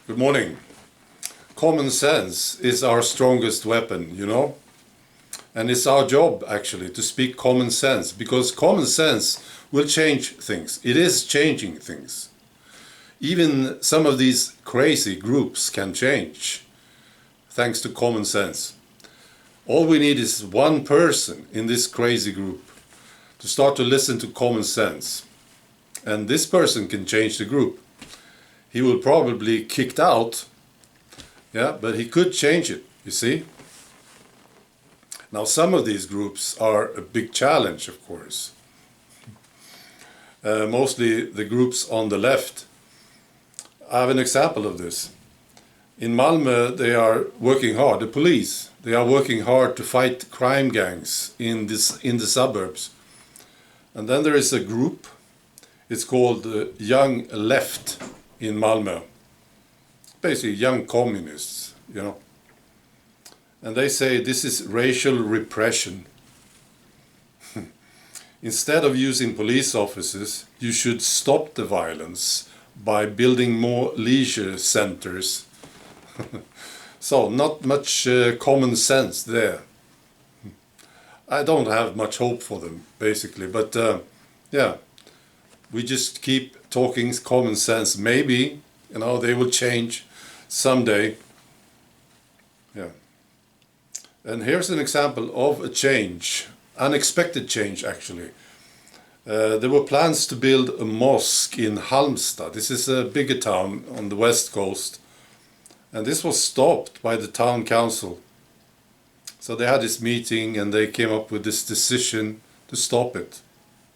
Good morning. Common sense is our strongest weapon, you know? And it's our job, actually, to speak common sense, because common sense will change things. It is changing things. Even some of these crazy groups can change, thanks to common sense. All we need is one person in this crazy group to start to listen to common sense. And this person can change the group. He will probably be kicked out, yeah, but he could change it, you see? Now, some of these groups are a big challenge, of course. Mostly the groups on the left. I have an example of this. In Malmö, they are working hard, the police, they are working hard to fight crime gangs in the suburbs. And then there is a group, it's called the Young Left in Malmö. Basically young communists, you know. And they say this is racial repression. Instead of using police officers, you should stop the violence by building more leisure centers. So, not much common sense there. I don't have much hope for them, basically, but yeah, we just keep talking common sense. Maybe, you know, they will change someday. Yeah. And here's an example of a change, unexpected change actually. There were plans to build a mosque in Halmstad. This is a bigger town on the west coast. And this was stopped by the town council. So they had this meeting and they came up with this decision to stop it.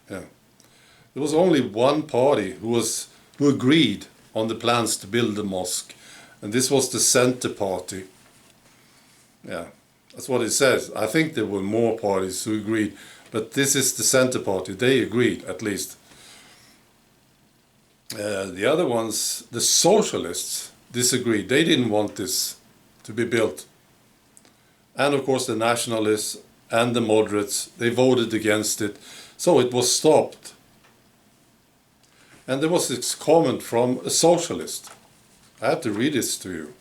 Yeah. There was only one party who agreed on the plans to build the mosque. And this was the Center Party. Yeah, that's what it says. I think there were more parties who agreed. But this is the Center Party. They agreed, at least. The other ones, the socialists, disagreed. They didn't want this to be built. And of course the nationalists and the moderates, they voted against it. So it was stopped. And there was this comment from a socialist. I have to read this to you.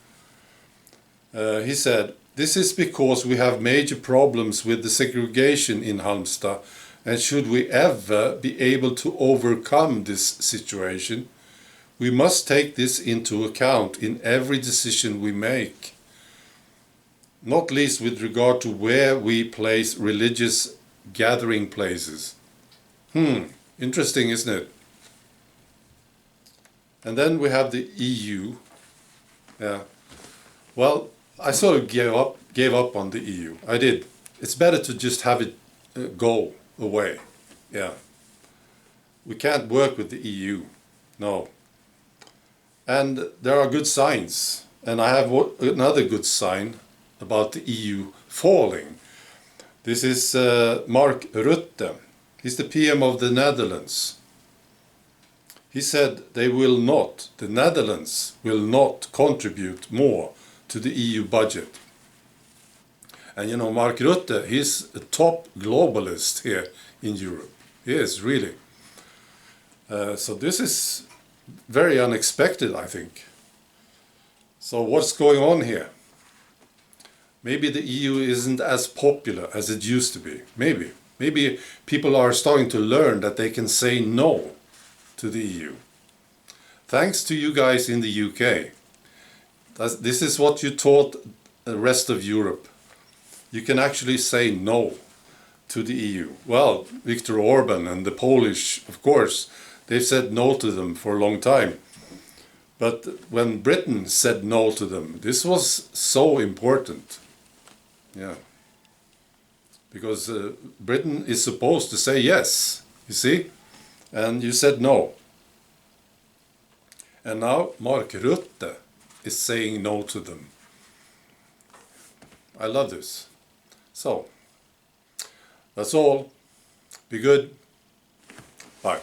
He said, "This is because we have major problems with the segregation in Halmstad, and should we ever be able to overcome this situation, we must take this into account in every decision we make, not least with regard to where we place religious gathering places." Interesting, isn't it? And then we have the EU. Yeah. Well, I sort of gave up on the EU. I did. It's better to just have it go away. Yeah. We can't work with the EU. No. And there are good signs. And I have another good sign about the EU falling. This is Mark Rutte. He's the PM of the Netherlands. He said the Netherlands will not contribute more to the EU budget. And you know, Mark Rutte, he's a top globalist here in Europe. He is, really. So this is very unexpected, I think. So what's going on here? Maybe the EU isn't as popular as it used to be. Maybe. Maybe people are starting to learn that they can say no to the EU. Thanks to you guys in the UK. This is what you taught the rest of Europe. You can actually say no to the EU. Well, Viktor Orban and the Polish, of course, they've said no to them for a long time. But when Britain said no to them, this was so important. Yeah. Because Britain is supposed to say yes, you see? And you said no. And now Mark Rutte is saying no to them. I love this. So, that's all. Be good. Bye.